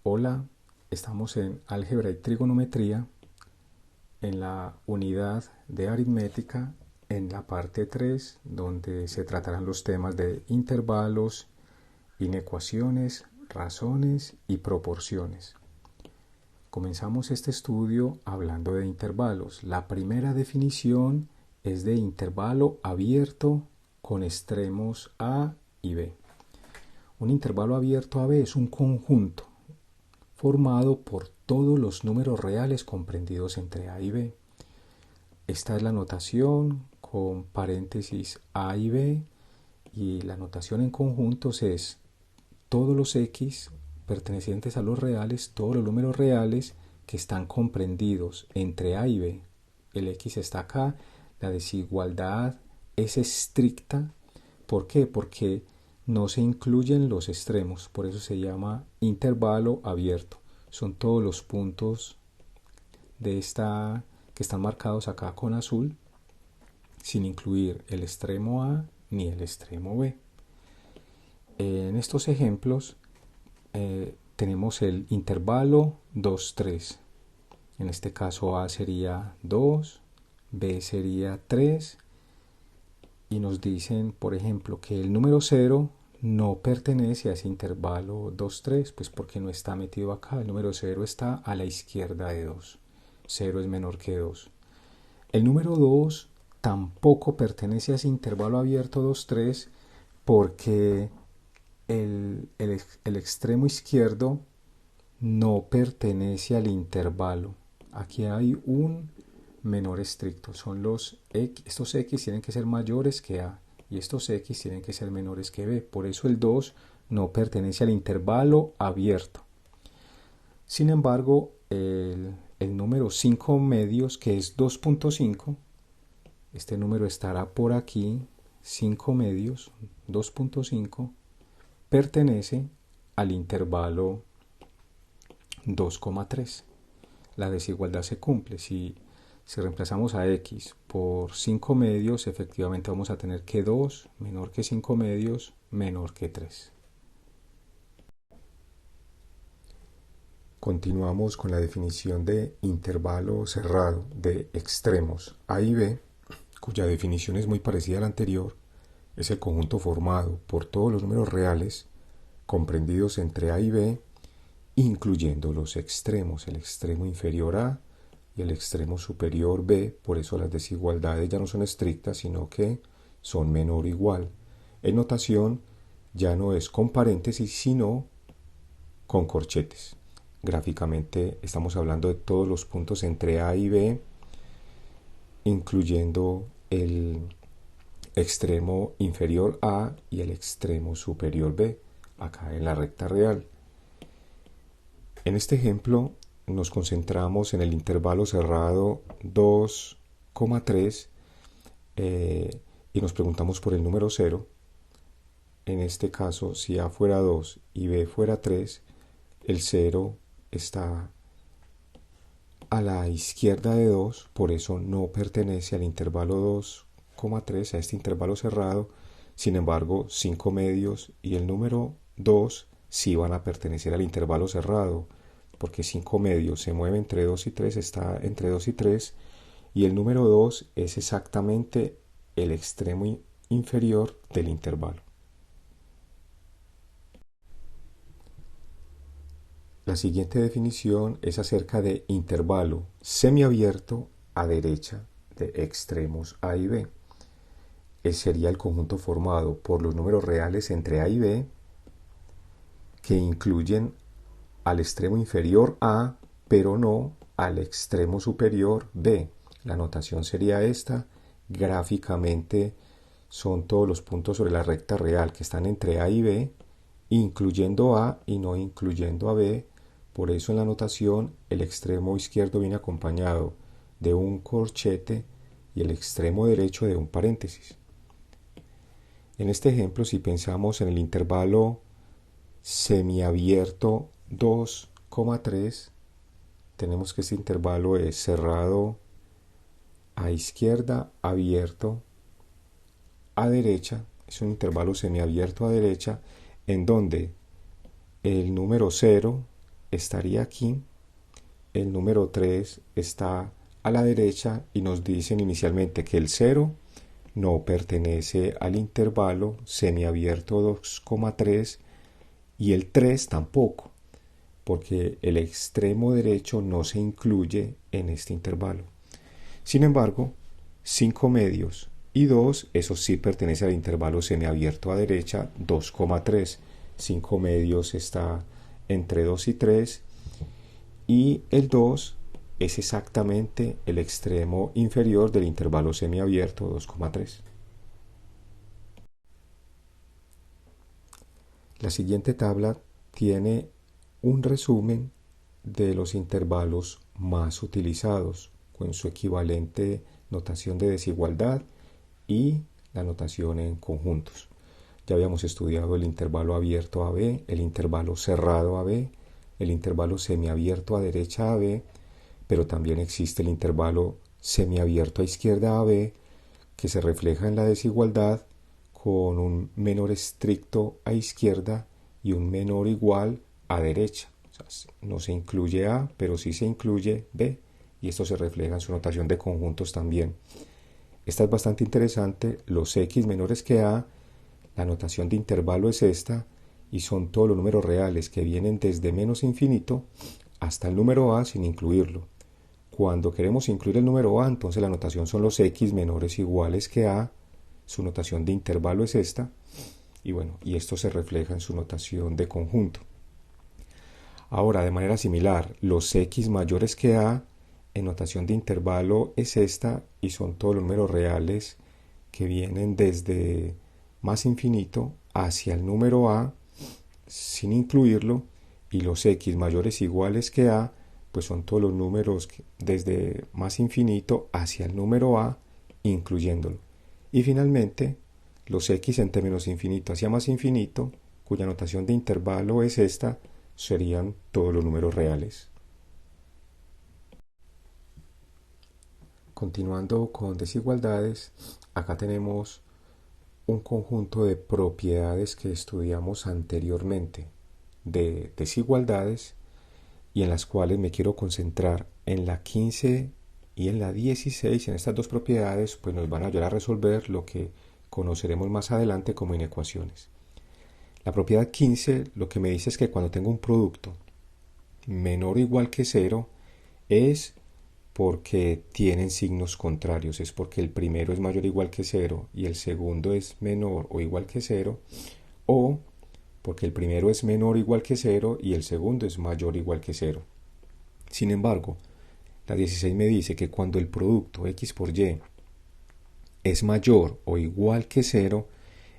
Hola, estamos en álgebra y trigonometría, en la unidad de aritmética, en la parte 3, donde se tratarán los temas de intervalos, inecuaciones, razones y proporciones. Comenzamos este estudio hablando de intervalos. La primera definición es de intervalo abierto con extremos A y B. Un intervalo abierto a B es un conjunto formado por todos los números reales comprendidos entre A y B. Esta es la notación con paréntesis A y B, y la notación en conjuntos es todos los X pertenecientes a los reales, todos los números reales que están comprendidos entre A y B. El X está acá, la desigualdad es estricta. ¿Por qué? Porque no se incluyen los extremos, por eso se llama intervalo abierto. Son todos los puntos de esta que están marcados acá con azul, sin incluir el extremo A ni el extremo B. En estos ejemplos tenemos el intervalo 2, 3. En este caso A sería 2, B sería 3, y nos dicen, por ejemplo, que el número 0 no pertenece a ese intervalo 2, 3, pues porque no está metido acá. El número 0 está a la izquierda de 2. 0 es menor que 2. El número 2 tampoco pertenece a ese intervalo abierto 2, 3, porque el extremo izquierdo no pertenece al intervalo. Aquí hay un menor estricto. Estos X tienen que ser mayores que A y estos X tienen que ser menores que B. Por eso el 2 no pertenece al intervalo abierto. Sin embargo, el número 5 medios, que es 2.5, este número estará por aquí, 5 medios, 2.5, pertenece al intervalo 2,3. La desigualdad se cumple. Si reemplazamos a X por 5 medios, efectivamente vamos a tener que 2 menor que 5 medios menor que 3. Continuamos con la definición de intervalo cerrado de extremos A y B, cuya definición es muy parecida a la anterior. Es el conjunto formado por todos los números reales comprendidos entre A y B, incluyendo los extremos, el extremo inferior A y el extremo superior B. Por eso las desigualdades ya no son estrictas, sino que son menor o igual. En notación ya no es con paréntesis, sino con corchetes. Gráficamente estamos hablando de todos los puntos entre A y B, incluyendo el extremo inferior A y el extremo superior B, acá en la recta real. En este ejemplo nos concentramos en el intervalo cerrado 2,3 y nos preguntamos por el número 0. En este caso, si A fuera 2 y B fuera 3, el 0 está a la izquierda de 2, por eso no pertenece al intervalo 2,3, a este intervalo cerrado. Sin embargo, 5 medios y el número 2 sí van a pertenecer al intervalo cerrado, porque 5 medios se mueve entre 2 y 3, está entre 2 y 3, y el número 2 es exactamente el extremo inferior del intervalo. La siguiente definición es acerca de intervalo semiabierto a derecha de extremos A y B. Sería el conjunto formado por los números reales entre A y B que incluyen al extremo inferior A, pero no al extremo superior B. La notación sería esta. Gráficamente son todos los puntos sobre la recta real que están entre A y B, incluyendo A y no incluyendo a B. Por eso en la notación el extremo izquierdo viene acompañado de un corchete y el extremo derecho de un paréntesis. En este ejemplo, si pensamos en el intervalo semiabierto 2,3, tenemos que este intervalo es cerrado a izquierda, abierto a derecha. Es un intervalo semiabierto a derecha en donde el número 0 estaría aquí, el número 3 está a la derecha y nos dicen inicialmente que el 0 no pertenece al intervalo semiabierto 2,3 y el 3 tampoco, porque el extremo derecho no se incluye en este intervalo. Sin embargo, 5 medios y 2, eso sí pertenece al intervalo semiabierto a derecha 2,3. 5 medios está entre 2 y 3 y el 2 es exactamente el extremo inferior del intervalo semiabierto 2,3. La siguiente tabla tiene un resumen de los intervalos más utilizados con su equivalente notación de desigualdad y la notación en conjuntos. Ya habíamos estudiado el intervalo abierto AB, el intervalo cerrado AB, el intervalo semiabierto a derecha AB, pero también existe el intervalo semiabierto a izquierda AB, que se refleja en la desigualdad con un menor estricto a izquierda y un menor igual a derecha. O sea, no se incluye A, pero sí se incluye B, y esto se refleja en su notación de conjuntos también. Esta es bastante interesante. Los X menores que A, la notación de intervalo es esta, y son todos los números reales que vienen desde menos infinito hasta el número A sin incluirlo. Cuando queremos incluir el número A, entonces la notación son los X menores iguales que A, su notación de intervalo es esta, y bueno, y esto se refleja en su notación de conjunto. Ahora, de manera similar, los X mayores que A, en notación de intervalo es esta, y son todos los números reales que vienen desde más infinito hacia el número A sin incluirlo, y los X mayores iguales que A, pues son todos los números desde más infinito hacia el número A incluyéndolo. Y finalmente, los X entre menos infinito hacia más infinito, cuya notación de intervalo es esta, serían todos los números reales. Continuando con desigualdades, acá tenemos un conjunto de propiedades que estudiamos anteriormente de desigualdades y en las cuales me quiero concentrar en la 15 y en la 16. En estas dos propiedades pues nos van a ayudar a resolver lo que conoceremos más adelante como inecuaciones. La propiedad 15 lo que me dice es que cuando tengo un producto menor o igual que 0 es porque tienen signos contrarios, es porque el primero es mayor o igual que 0 y el segundo es menor o igual que 0, o porque el primero es menor o igual que 0 y el segundo es mayor o igual que 0. Sin embargo, la 16 me dice que cuando el producto x por y es mayor o igual que 0,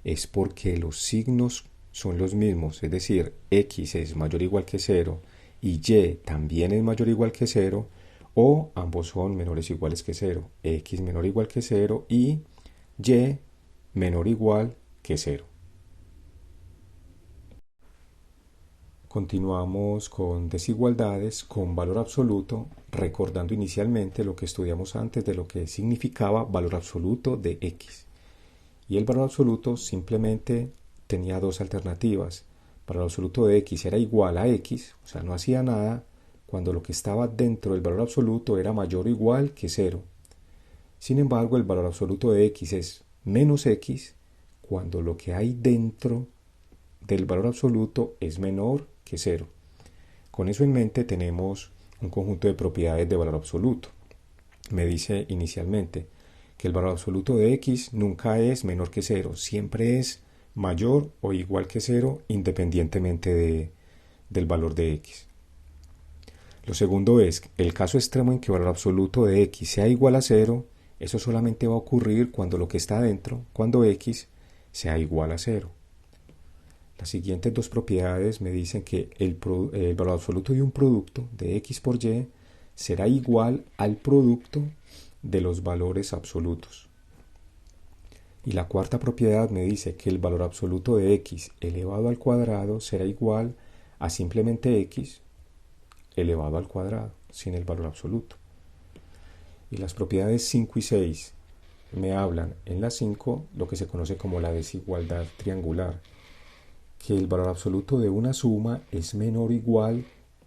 es porque los signos son los mismos, es decir, x es mayor o igual que 0 y y también es mayor o igual que 0, o ambos son menores o iguales que 0, x menor o igual que 0 y y menor o igual que 0. Continuamos con desigualdades con valor absoluto, recordando inicialmente lo que estudiamos antes de lo que significaba valor absoluto de x. Y el valor absoluto simplemente tenía dos alternativas. Valor absoluto de x era igual a x, o sea, no hacía nada cuando lo que estaba dentro del valor absoluto era mayor o igual que 0. Sin embargo, el valor absoluto de x es menos x cuando lo que hay dentro del valor absoluto es menor que 0. Con eso en mente tenemos un conjunto de propiedades de valor absoluto. Me dice inicialmente que el valor absoluto de x nunca es menor que 0, siempre es mayor o igual que 0 independientemente del valor de x. Lo segundo es el caso extremo en que el valor absoluto de x sea igual a 0, eso solamente va a ocurrir cuando lo que está dentro, cuando x sea igual a 0. Las siguientes dos propiedades me dicen que el valor absoluto de un producto de x por y será igual al producto de los valores absolutos. Y la cuarta propiedad me dice que el valor absoluto de x elevado al cuadrado será igual a simplemente x elevado al cuadrado, sin el valor absoluto. Y las propiedades 5 y 6 me hablan en la 5 lo que se conoce como la desigualdad triangular, que el valor absoluto de una suma es menor o igual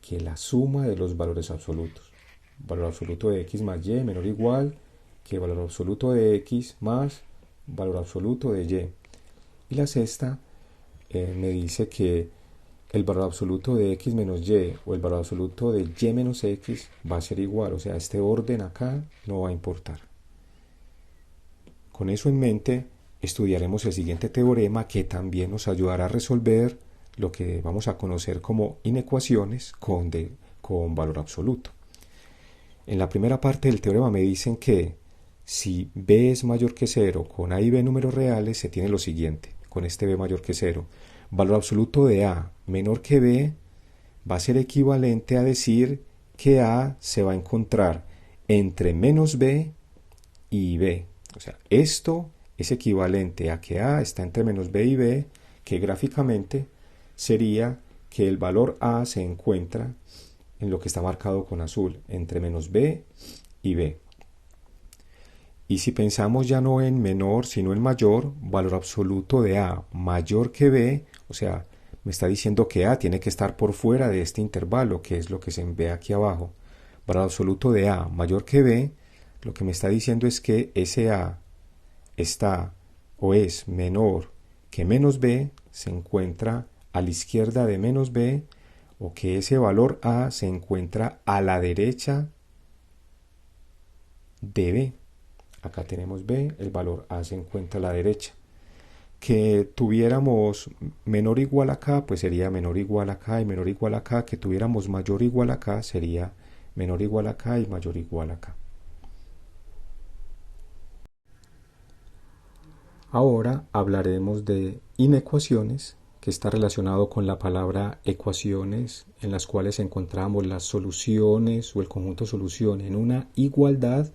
que la suma de los valores absolutos. Valor absoluto de x más y menor o igual que valor absoluto de x más valor absoluto de y. Y la sexta me dice que el valor absoluto de x menos y o el valor absoluto de y menos x va a ser igual, o sea, este orden acá no va a importar. Con eso en mente, estudiaremos el siguiente teorema que también nos ayudará a resolver lo que vamos a conocer como inecuaciones con valor absoluto. En la primera parte del teorema me dicen que si b es mayor que 0 con a y b números reales, se tiene lo siguiente, con este b mayor que 0. Valor absoluto de a menor que b va a ser equivalente a decir que a se va a encontrar entre menos b y b. O sea, esto es equivalente a que a está entre menos b y b, que gráficamente sería que el valor a se encuentra en lo que está marcado con azul, entre menos b y b. Y si pensamos ya no en menor, sino en mayor, valor absoluto de a mayor que b, o sea, me está diciendo que a tiene que estar por fuera de este intervalo, que es lo que se ve aquí abajo. Valor absoluto de a mayor que b, lo que me está diciendo es que ese a está o es menor que menos b, se encuentra a la izquierda de menos b, o que ese valor a se encuentra a la derecha de b. Acá tenemos b, el valor a se encuentra a la derecha. Que tuviéramos menor o igual acá, pues sería menor o igual acá y menor o igual acá. Que tuviéramos mayor o igual acá, sería menor o igual acá y mayor o igual acá. Ahora hablaremos de inecuaciones, que está relacionado con la palabra ecuaciones, en las cuales encontramos las soluciones o el conjunto solución en una igualdad.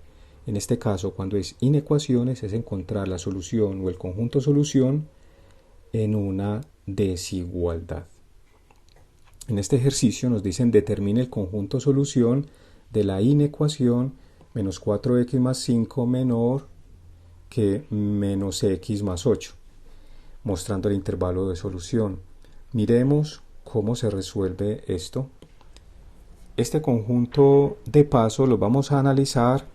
En este caso, cuando es inecuaciones, es encontrar la solución o el conjunto solución en una desigualdad. En este ejercicio nos dicen determine el conjunto solución de la inecuación menos 4x más 5 menor que menos x más 8, mostrando el intervalo de solución. Miremos cómo se resuelve esto. Este conjunto de pasos lo vamos a analizar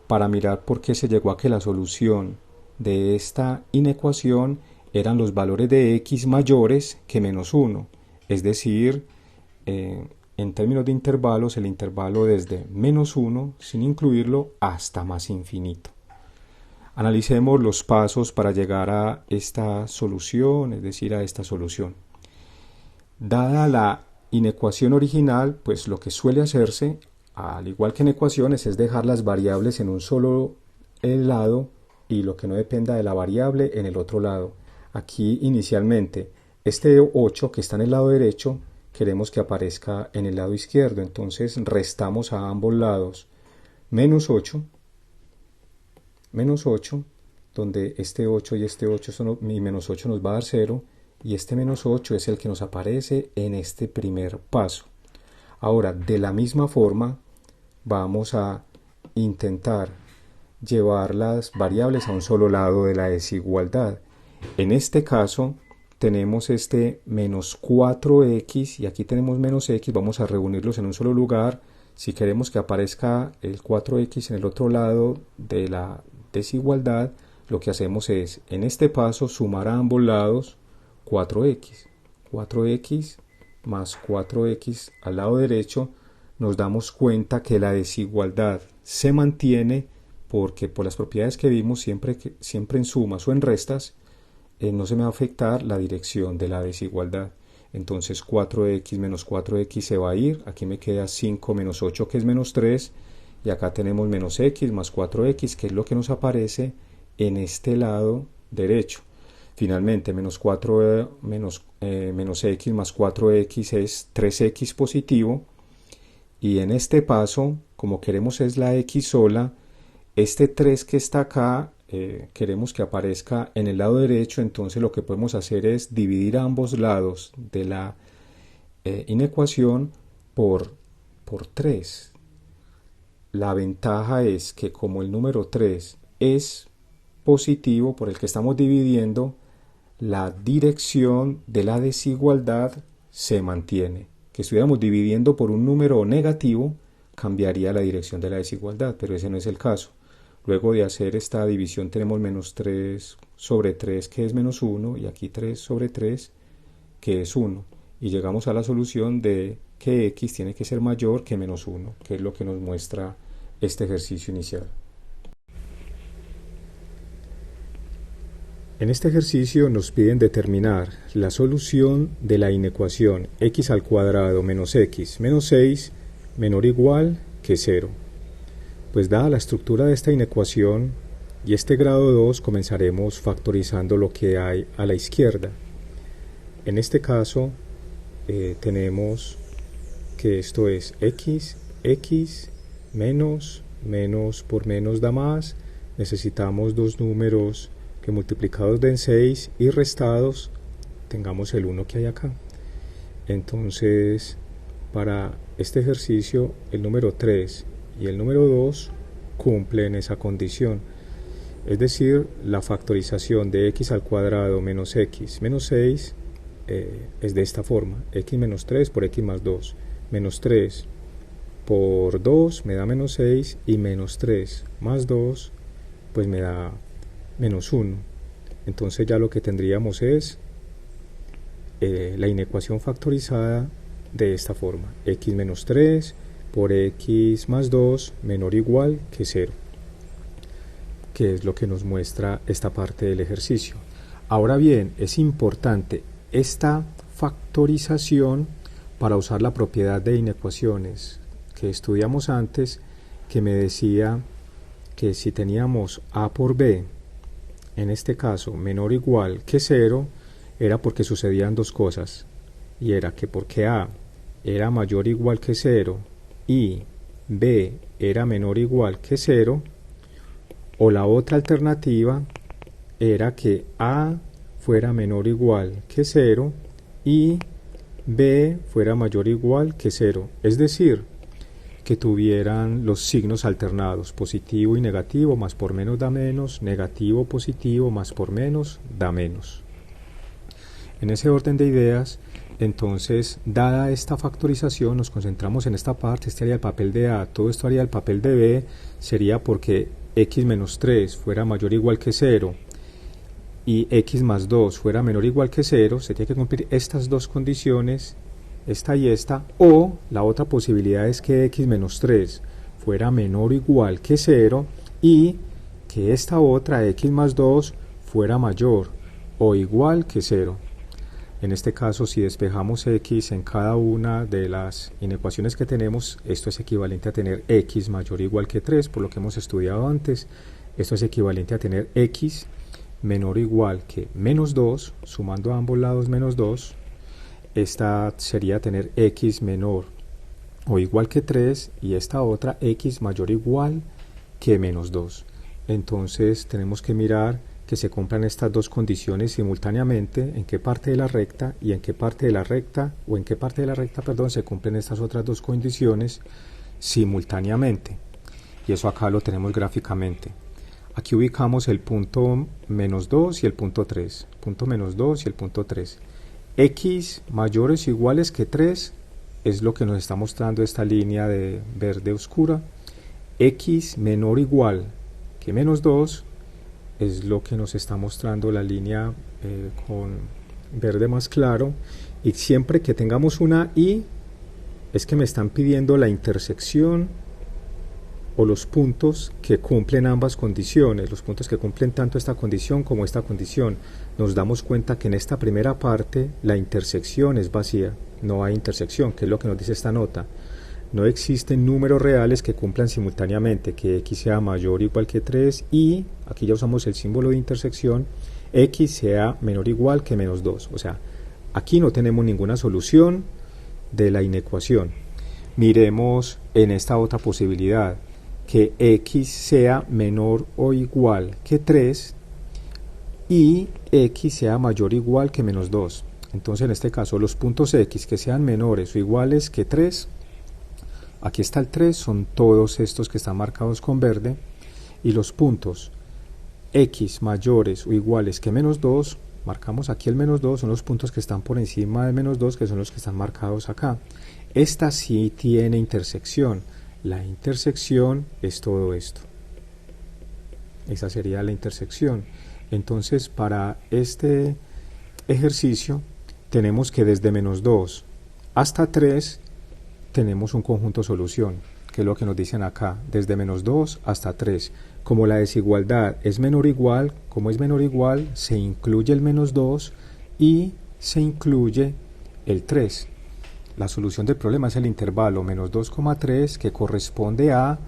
para mirar por qué se llegó a que la solución de esta inecuación eran los valores de x mayores que menos 1, es decir, en términos de intervalos, el intervalo desde menos 1, sin incluirlo, hasta más infinito. Analicemos los pasos para llegar a esta solución, es decir, a esta solución. Dada la inecuación original, pues lo que suele hacerse, al igual que en ecuaciones, es dejar las variables en un solo lado y lo que no dependa de la variable en el otro lado. Aquí inicialmente, este 8 que está en el lado derecho, queremos que aparezca en el lado izquierdo, entonces restamos a ambos lados menos 8, donde este 8 y este 8 y menos 8 nos va a dar 0, y este menos 8 es el que nos aparece en este primer paso. Ahora, de la misma forma, vamos a intentar llevar las variables a un solo lado de la desigualdad. En este caso, tenemos este menos 4x y aquí tenemos menos x, vamos a reunirlos en un solo lugar. Si queremos que aparezca el 4x en el otro lado de la desigualdad, lo que hacemos es, en este paso, sumar a ambos lados 4x. 4x más 4x al lado derecho, nos damos cuenta que la desigualdad se mantiene porque por las propiedades que vimos, siempre en sumas o en restas, no se me va a afectar la dirección de la desigualdad. Entonces 4x menos 4x se va a ir, aquí me queda 5 menos 8 que es menos 3, y acá tenemos menos x más 4x, que es lo que nos aparece en este lado derecho. Finalmente, menos x más 4x es 3x positivo, y en este paso, como queremos es la x sola, este 3 que está acá, queremos que aparezca en el lado derecho, entonces lo que podemos hacer es dividir ambos lados de la inecuación por 3. La ventaja es que como el número 3 es positivo por el que estamos dividiendo, la dirección de la desigualdad se mantiene. que estuviéramos dividiendo por un número negativo, cambiaría la dirección de la desigualdad, pero ese no es el caso. Luego de hacer esta división tenemos menos 3 sobre 3 que es menos 1 y aquí 3 sobre 3 que es 1. Y llegamos a la solución de que x tiene que ser mayor que menos 1, que es lo que nos muestra este ejercicio inicial. En este ejercicio nos piden determinar la solución de la inecuación x al cuadrado menos x menos 6 menor o igual que 0. Pues dada la estructura de esta inecuación y este grado 2, comenzaremos factorizando lo que hay a la izquierda. En este caso tenemos que esto es x menos por menos da más. Necesitamos dos números que multiplicados den 6 y restados tengamos el 1 que hay acá. Entonces, para este ejercicio, el número 3 y el número 2 cumplen esa condición. Es decir, la factorización de x al cuadrado menos x menos 6 es de esta forma: x menos 3 por x más 2. Menos 3 por 2 me da menos 6 y menos 3 más 2 pues me da menos 1. Entonces ya lo que tendríamos es la inecuación factorizada de esta forma: x menos 3 por x más 2 menor o igual que 0, que es lo que nos muestra esta parte del ejercicio. Ahora bien, es importante esta factorización para usar la propiedad de inecuaciones que estudiamos antes, que me decía que si teníamos a por b, en este caso menor o igual que 0, era porque sucedían dos cosas, y era que porque a era mayor o igual que 0 y b era menor o igual que 0, o la otra alternativa era que a fuera menor o igual que 0 y b fuera mayor o igual que 0, es decir, que tuvieran los signos alternados, positivo y negativo, más por menos da menos, negativo, positivo, más por menos da menos. En ese orden de ideas, entonces, dada esta factorización, nos concentramos en esta parte. Este haría el papel de a, todo esto haría el papel de b, sería porque x menos 3 fuera mayor o igual que 0 y x más 2 fuera menor o igual que 0, se tiene que cumplir estas dos condiciones, esta y esta, o la otra posibilidad es que x menos 3 fuera menor o igual que 0 y que esta otra, x más 2, fuera mayor o igual que 0. En este caso, si despejamos x en cada una de las inecuaciones que tenemos, esto es equivalente a tener x mayor o igual que 3, por lo que hemos estudiado antes. Esto es equivalente a tener x menor o igual que menos 2, sumando a ambos lados menos 2. Esta sería tener x menor o igual que 3 y esta otra x mayor o igual que menos 2. Entonces tenemos que mirar que se cumplan estas dos condiciones simultáneamente, en qué parte de la recta y en qué parte de la recta, o en qué parte de la recta, perdón, se cumplen estas otras dos condiciones simultáneamente. Y eso acá lo tenemos gráficamente. Aquí ubicamos el punto menos 2 y el punto 3. Punto menos 2 y el punto 3. X mayores o iguales que 3 es lo que nos está mostrando esta línea de verde oscura. X menor o igual que menos 2 es lo que nos está mostrando la línea con verde más claro. Y siempre que tengamos una y, es que me están pidiendo la intersección o los puntos que cumplen ambas condiciones, los puntos que cumplen tanto esta condición como esta condición. Nos damos cuenta que en esta primera parte la intersección es vacía, no hay intersección, que es lo que nos dice esta nota. No existen números reales que cumplan simultáneamente, que x sea mayor o igual que 3 y, aquí ya usamos el símbolo de intersección, x sea menor o igual que menos 2. O sea, aquí no tenemos ninguna solución de la inecuación. Miremos en esta otra posibilidad, que x sea menor o igual que 3 y x sea mayor o igual que menos 2. Entonces en este caso los puntos x que sean menores o iguales que 3, aquí está el 3, son todos estos que están marcados con verde, y los puntos x mayores o iguales que menos 2 Marcamos aquí el menos 2, son los puntos que están por encima del menos 2, que son los que están marcados acá. Esta sí tiene intersección. La intersección es todo esto. Esa sería la intersección. Entonces, para este ejercicio, tenemos que desde menos 2 hasta 3 tenemos un conjunto solución, que es lo que nos dicen acá, desde menos 2 hasta 3. Como la desigualdad es menor o igual, como es menor o igual, se incluye el menos 2 y se incluye el 3. La solución del problema es el intervalo menos 2,3, que corresponde a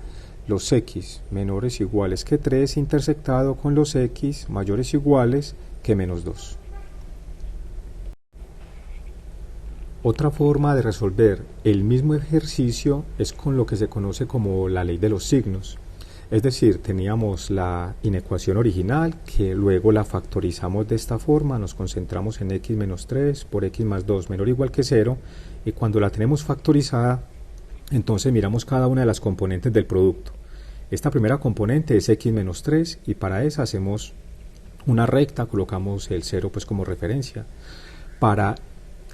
los x menores o iguales que 3 intersectado con los x mayores o iguales que menos 2. Otra forma de resolver el mismo ejercicio es con lo que se conoce como la ley de los signos. Es decir, teníamos la inecuación original, que luego la factorizamos de esta forma, nos concentramos en x menos 3 por x más 2 menor o igual que 0, y cuando la tenemos factorizada, entonces miramos cada una de las componentes del producto. Esta primera componente es x menos 3, y para esa hacemos una recta, colocamos el 0 pues como referencia. Para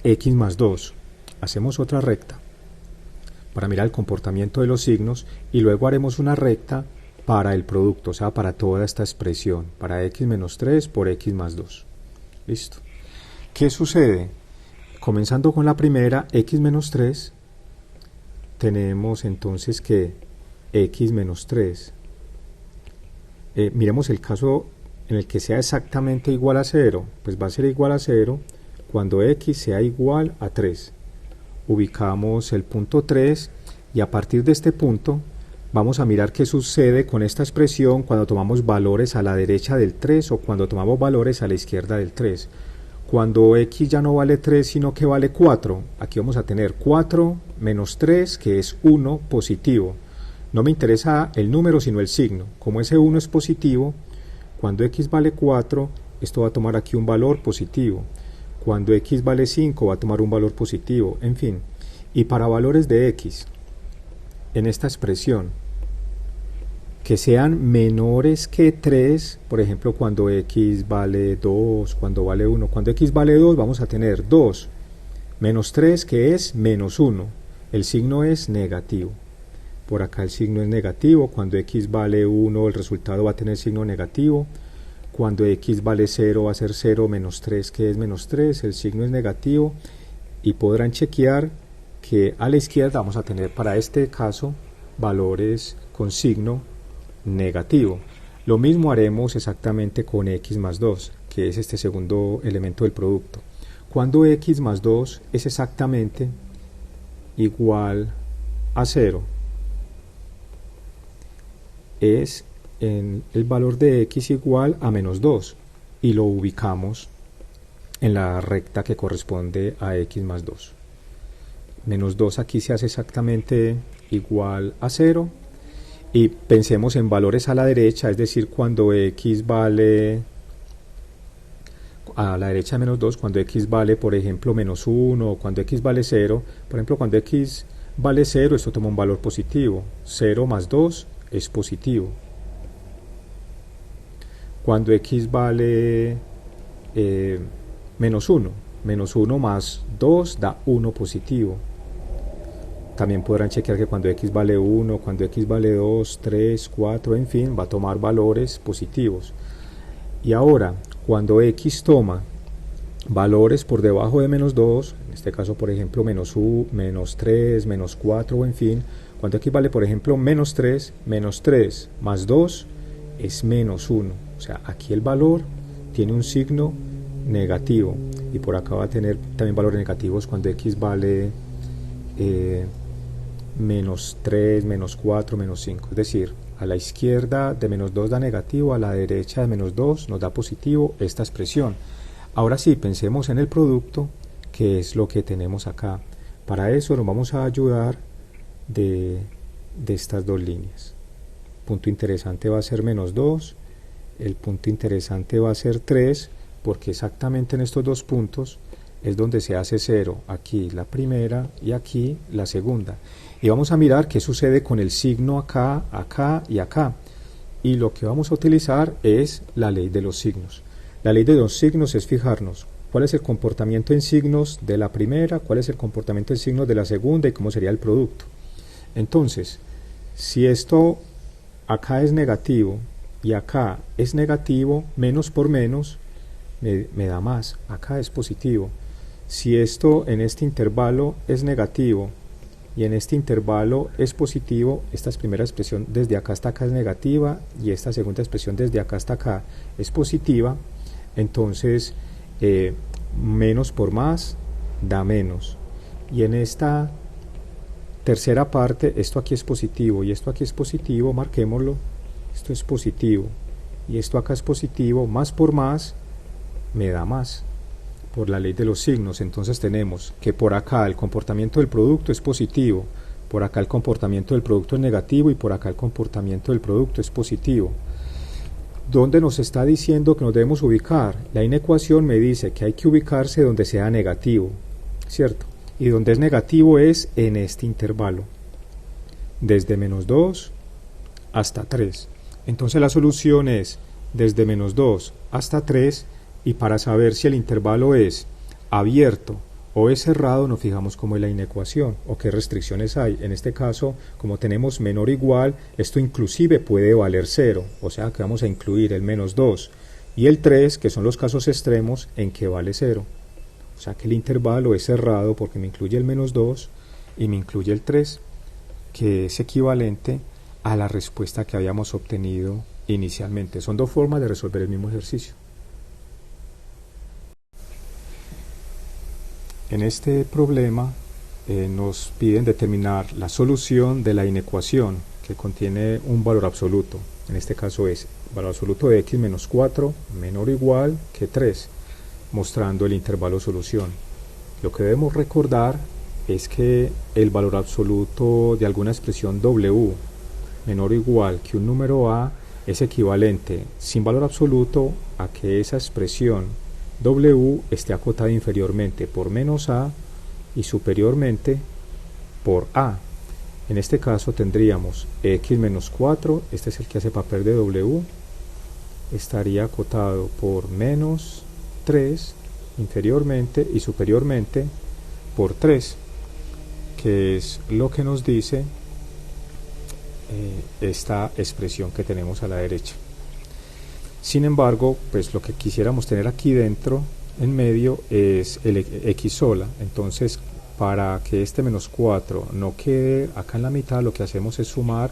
x más 2 hacemos otra recta para mirar el comportamiento de los signos, y luego haremos una recta para el producto, o sea, para toda esta expresión, para x menos 3 por x más 2. Listo. ¿Qué sucede? Comenzando con la primera, x menos 3, tenemos entonces que x menos 3, miremos el caso en el que sea exactamente igual a 0, pues va a ser igual a 0 cuando x sea igual a 3. Ubicamos el punto 3 y a partir de este punto vamos a mirar qué sucede con esta expresión cuando tomamos valores a la derecha del 3 o cuando tomamos valores a la izquierda del 3. Cuando x ya no vale 3 sino que vale 4, aquí vamos a tener 4 menos 3, que es 1 positivo. No me interesa el número sino el signo. Como ese 1 es positivo, cuando x vale 4, esto va a tomar aquí un valor positivo. Cuando x vale 5 va a tomar un valor positivo, en fin. Y para valores de x en esta expresión que sean menores que 3, por ejemplo cuando x vale 2, cuando vale 1, cuando x vale 2 vamos a tener 2 menos 3, que es menos 1, el signo es negativo. Por acá el signo es negativo, cuando x vale 1 el resultado va a tener signo negativo. Cuando x vale 0 va a ser 0 menos 3, que es menos 3, el signo es negativo, y podrán chequear que a la izquierda vamos a tener para este caso valores con signo negativo. Lo mismo haremos exactamente con x más 2, que es este segundo elemento del producto. Cuando x más 2 es exactamente igual a 0, es en el valor de x igual a menos 2, y lo ubicamos en la recta que corresponde a x más 2. Menos 2 aquí se hace exactamente igual a 0, y pensemos en valores a la derecha, es decir, cuando x vale a la derecha de menos 2, cuando x vale por ejemplo menos 1, o cuando x vale 0, por ejemplo cuando x vale 0, esto toma un valor positivo, 0 más 2 es positivo. Cuando x vale menos 1, menos 1 más 2 da 1 positivo. También podrán chequear que cuando x vale 1, cuando x vale 2, 3, 4, en fin, va a tomar valores positivos. Y ahora, cuando x toma valores por debajo de menos 2, en este caso por ejemplo menos 3, menos 4, en fin, cuando x vale por ejemplo menos 3 más 2 es menos 1. O sea, aquí el valor tiene un signo negativo, y por acá va a tener también valores negativos cuando x vale menos 3, menos 4, menos 5. Es decir, a la izquierda de menos 2 da negativo, a la derecha de menos 2 nos da positivo esta expresión. Ahora sí, pensemos en el producto, que es lo que tenemos acá. Para eso nos vamos a ayudar de estas dos líneas. El punto interesante va a ser menos 2, el punto interesante va a ser 3, porque exactamente en estos dos puntos es donde se hace 0, aquí la primera y aquí la segunda. Y vamos a mirar qué sucede con el signo acá, acá y acá. Y lo que vamos a utilizar es la ley de los signos. La ley de dos signos es fijarnos cuál es el comportamiento en signos de la primera, cuál es el comportamiento en signos de la segunda y cómo sería el producto. Entonces, si esto acá es negativo y acá es negativo, menos por menos me da más, acá es positivo. Si esto en este intervalo es negativo y en este intervalo es positivo, esta primera expresión desde acá hasta acá es negativa y esta segunda expresión desde acá hasta acá es positiva, entonces menos por más da menos. Y en esta tercera parte, esto aquí es positivo y esto aquí es positivo, marquémoslo, esto es positivo y esto acá es positivo, más por más me da más, por la ley de los signos. Entonces tenemos que por acá el comportamiento del producto es positivo, por acá el comportamiento del producto es negativo y por acá el comportamiento del producto es positivo. ¿Dónde nos está diciendo que nos debemos ubicar? La inecuación me dice que hay que ubicarse donde sea negativo, ¿cierto? Y donde es negativo es en este intervalo, desde menos 2 hasta 3. Entonces la solución es desde menos 2 hasta 3, y para saber si el intervalo es abierto o es cerrado nos fijamos cómo es la inecuación o qué restricciones hay. En este caso, como tenemos menor o igual, esto inclusive puede valer 0, o sea que vamos a incluir el menos 2 y el 3, que son los casos extremos en que vale 0. O sea que el intervalo es cerrado porque me incluye el menos 2 y me incluye el 3, que es equivalente a la respuesta que habíamos obtenido inicialmente. Son dos formas de resolver el mismo ejercicio. En este problema nos piden determinar la solución de la inecuación que contiene un valor absoluto. En este caso es valor absoluto de x menos 4 menor o igual que 3, mostrando el intervalo solución. Lo que debemos recordar es que el valor absoluto de alguna expresión w menor o igual que un número a es equivalente sin valor absoluto a que esa expresión w esté acotada inferiormente por menos a y superiormente por a. En este caso tendríamos x menos 4, este es el que hace papel de w, estaría acotado por menos 3 inferiormente y superiormente por 3, que es lo que nos dice esta expresión que tenemos a la derecha. Sin embargo, pues lo que quisiéramos tener aquí dentro, en medio, es el x sola. Entonces, para que este menos 4 no quede acá en la mitad, lo que hacemos es sumar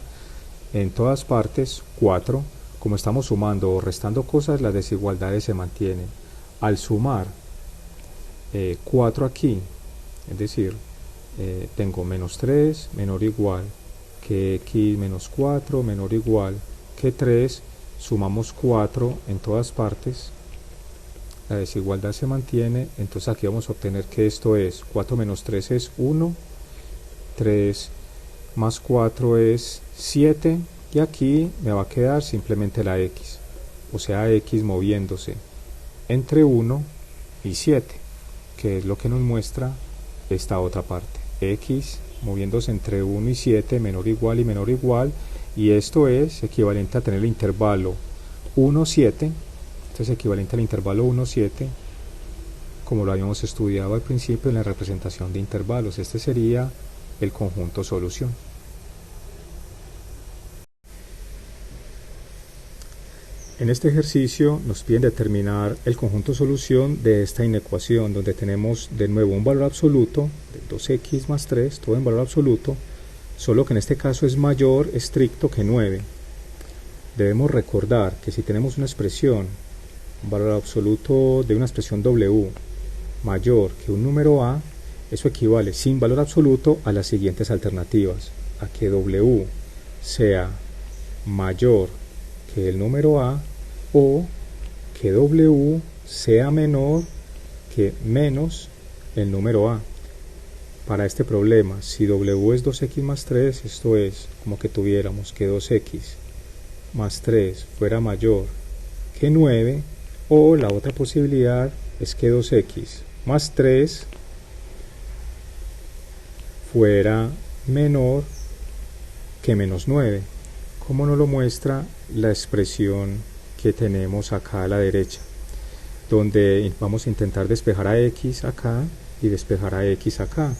en todas partes 4. Como estamos sumando o restando cosas, las desigualdades se mantienen. Al sumar 4 aquí, es decir, tengo menos 3 menor o igual que x menos 4 menor o igual que 3, sumamos 4 en todas partes, la desigualdad se mantiene, entonces aquí vamos a obtener que esto es 4 menos 3 es 1, 3 más 4 es 7, y aquí me va a quedar simplemente la x, o sea x moviéndose entre 1 y 7, que es lo que nos muestra esta otra parte, x moviéndose entre 1 y 7, menor o igual y menor o igual, y esto es equivalente a tener el intervalo 1, 7, esto es equivalente al intervalo 1, 7, como lo habíamos estudiado al principio en la representación de intervalos. Este sería el conjunto solución. En este ejercicio nos piden determinar el conjunto solución de esta inecuación, donde tenemos de nuevo un valor absoluto de 2x más 3, todo en valor absoluto, solo que en este caso es mayor estricto que 9. Debemos recordar que si tenemos una expresión, un valor absoluto de una expresión w mayor que un número a, eso equivale sin valor absoluto a las siguientes alternativas: a que w sea mayor que el número a, o que w sea menor que menos el número a. Para este problema, si w es 2x más 3, esto es como que tuviéramos que 2x más 3 fuera mayor que 9, o la otra posibilidad es que 2x más 3 fuera menor que menos 9, como nos lo muestra la expresión que tenemos acá a la derecha. donde vamos a intentar despejar a x acá y despejar a x acá.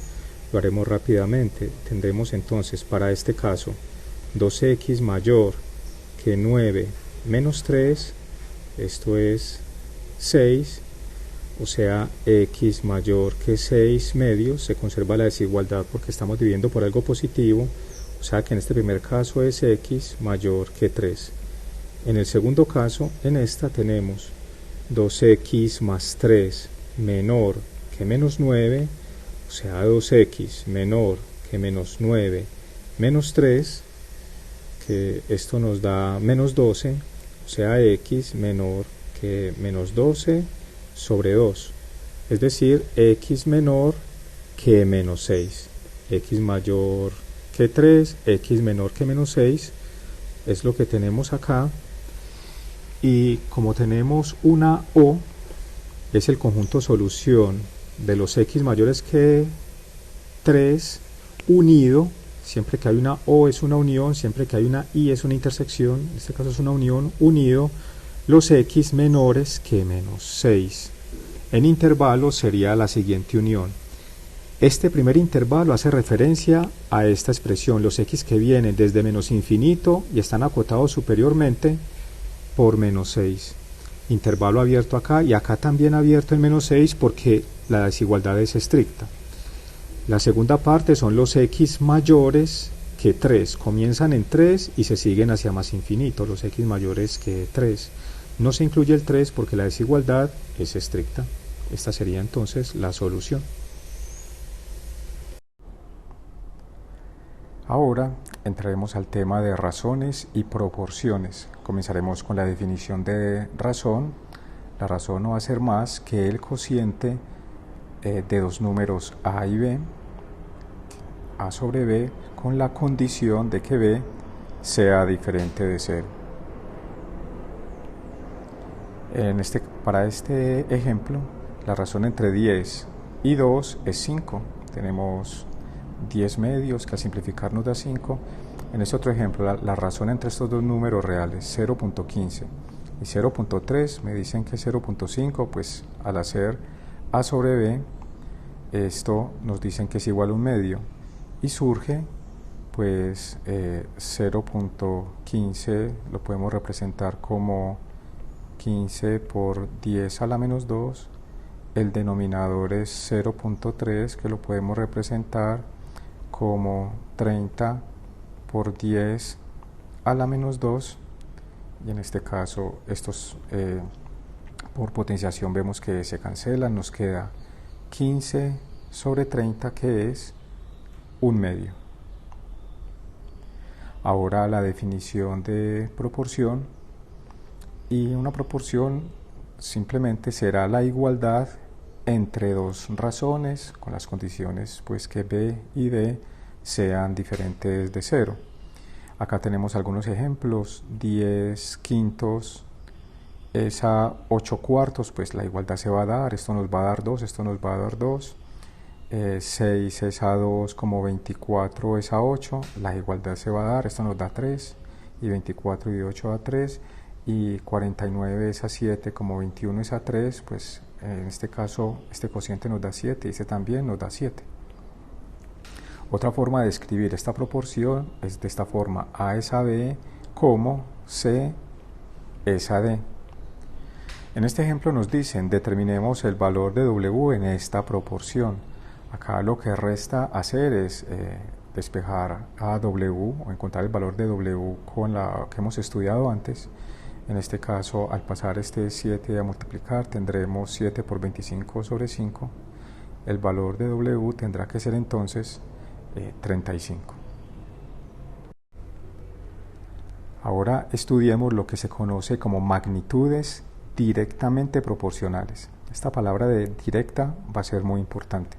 Lo haremos rápidamente. Tendremos entonces para este caso 2x mayor que 9 menos 3, esto es 6, o sea x mayor que 6 medios. Se conserva la desigualdad porque estamos dividiendo por algo positivo, o sea que en este primer caso es x mayor que 3. En el segundo caso, en esta tenemos 2x más 3 menor que menos 9, o sea 2x menor que menos 9 menos 3, que esto nos da menos 12, o sea x menor que menos 12 sobre 2, es decir, x menor que menos 6, x mayor que 3, x menor que menos 6, es lo que tenemos acá. Y como tenemos una O, es el conjunto solución de los x mayores que 3 unido, siempre que hay una O es una unión, siempre que hay una I es una intersección, en este caso es una unión, unido los x menores que menos 6. En intervalo sería la siguiente unión. Este primer intervalo hace referencia a esta expresión, los x que vienen desde menos infinito y están acotados superiormente por menos 6. Intervalo abierto acá y acá también abierto en menos 6 porque la desigualdad es estricta. La segunda parte son los x mayores que 3, comienzan en 3 y se siguen hacia más infinito, los x mayores que 3. No se incluye el 3 porque la desigualdad es estricta. Esta sería entonces la solución. Ahora entraremos al tema de razones y proporciones. Comenzaremos con la definición de razón. La razón no va a ser más que el cociente de dos números a y b, a sobre b, con la condición de que b sea diferente de 0. Para este ejemplo, la razón entre 10 y 2 es 5. Tenemos 10 medios que al simplificar nos da 5. En este otro ejemplo, la razón entre estos dos números reales, 0.15 y 0.3, me dicen que 0.5, pues al hacer a sobre b, esto nos dicen que es igual a un medio. Y surge, pues 0.15 lo podemos representar como 15 por 10 a la menos 2. El denominador es 0.3, que lo podemos representar como 30 por 10 a la menos 2, y en este caso estos por potenciación vemos que se cancelan, nos queda 15 sobre 30, que es un medio. Ahora la definición de proporción, y una proporción simplemente será la igualdad entre dos razones con las condiciones pues que b y d sean diferentes de 0. Acá tenemos algunos ejemplos. 10 quintos es a 8 cuartos, pues la igualdad se va a dar, esto nos va a dar 2, esto nos va a dar 2. 6 es a 2 como 24 es a 8, la igualdad se va a dar, esto nos da 3, y 24 y 8 da 3, y 49 es a 7 como 21 es a 3, pues en este caso este cociente nos da 7 y este también nos da 7. Otra forma de escribir esta proporción es de esta forma: A es a B como C es a D. En este ejemplo nos dicen determinemos el valor de W en esta proporción. Acá lo que resta hacer es despejar a W o encontrar el valor de W con la que hemos estudiado antes. En este caso, al pasar este 7 a multiplicar, tendremos 7 por 25 sobre 5. El valor de W tendrá que ser entonces 35. Ahora estudiemos lo que se conoce como magnitudes directamente proporcionales. Esta palabra de directa va a ser muy importante.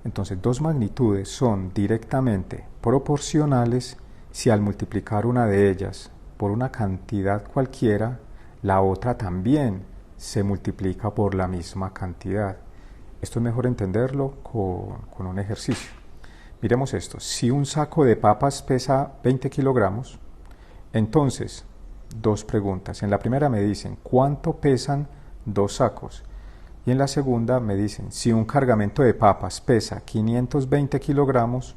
Entonces, dos magnitudes son directamente proporcionales si al multiplicar una de ellas por una cantidad cualquiera, la otra también se multiplica por la misma cantidad. Esto es mejor entenderlo con un ejercicio. Miremos esto: si un saco de papas pesa 20 kilogramos, entonces, dos preguntas. En la primera me dicen ¿cuánto pesan 2 sacos. Y en la segunda me dicen, si un cargamento de papas pesa 520 kilogramos,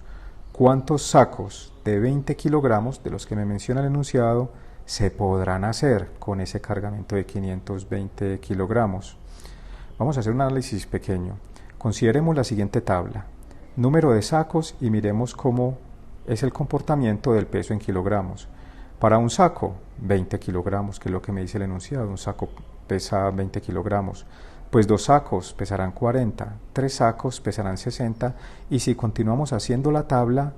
¿cuántos sacos de 20 kilogramos, de los que me menciona el enunciado, se podrán hacer con ese cargamento de 520 kilogramos? Vamos a hacer un análisis pequeño. Consideremos la siguiente tabla. Número de sacos y miremos cómo es el comportamiento del peso en kilogramos. Para un saco, 20 kilogramos, que es lo que me dice el enunciado. Un saco pesa 20 kilogramos. Pues 2 sacos pesarán 40, 3 sacos pesarán 60, y si continuamos haciendo la tabla,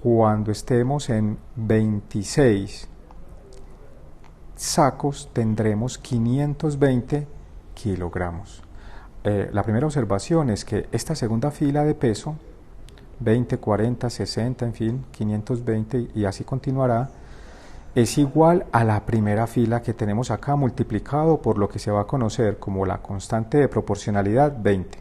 cuando estemos en 26 sacos tendremos 520 kilogramos. La primera observación es que esta segunda fila de peso, 20, 40, 60, en fin, 520 y así continuará, es igual a la primera fila que tenemos acá multiplicado por lo que se va a conocer como la constante de proporcionalidad 20.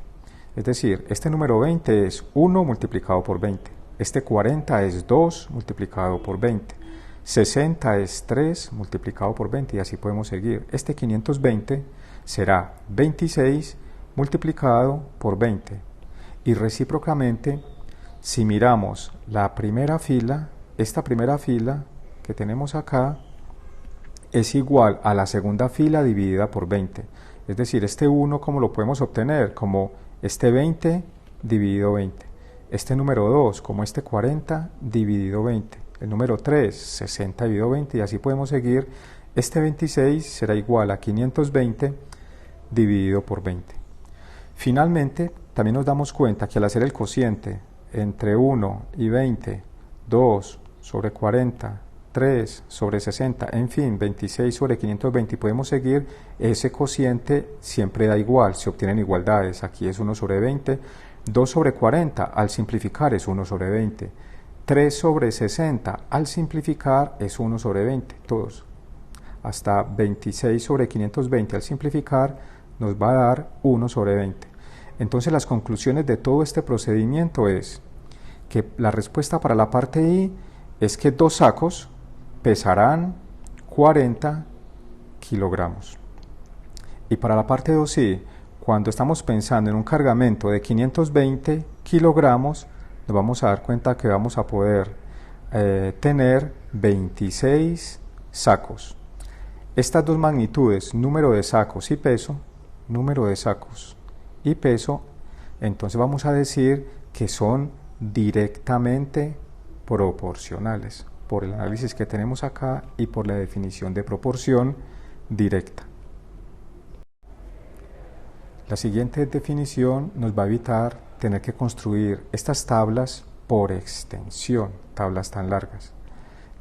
Es decir, este número 20 es 1 multiplicado por 20, este 40 es 2 multiplicado por 20, 60 es 3 multiplicado por 20 y así podemos seguir. Este 520 será 26 multiplicado por 20 y recíprocamente, si miramos la primera fila, esta primera fila que tenemos acá es igual a la segunda fila dividida por 20. Es decir, este 1, ¿cómo lo podemos obtener? Como este 20 dividido 20. Este número 2, como este 40 dividido 20. El número 3, 60 dividido 20, y así podemos seguir. Este 26 será igual a 520 dividido por 20. Finalmente, también nos damos cuenta que al hacer el cociente entre 1 y 20, 2 sobre 40, 3 sobre 60, en fin, 26 sobre 520, y podemos seguir, ese cociente siempre da igual, se obtienen igualdades. Aquí es 1 sobre 20, 2 sobre 40 al simplificar es 1 sobre 20, 3 sobre 60 al simplificar es 1 sobre 20, todos. Hasta 26 sobre 520 al simplificar nos va a dar 1 sobre 20. Entonces las conclusiones de todo este procedimiento es que la respuesta para la parte I es que 2 sacos pesarán 40 kilogramos. Y para la parte 2i, cuando estamos pensando en un cargamento de 520 kilogramos, nos vamos a dar cuenta que vamos a poder tener 26 sacos. Estas dos magnitudes, número de sacos y peso, entonces vamos a decir que son directamente proporcionales, por el análisis que tenemos acá y por la definición de proporción directa. La siguiente definición nos va a evitar tener que construir estas tablas por extensión, tablas tan largas.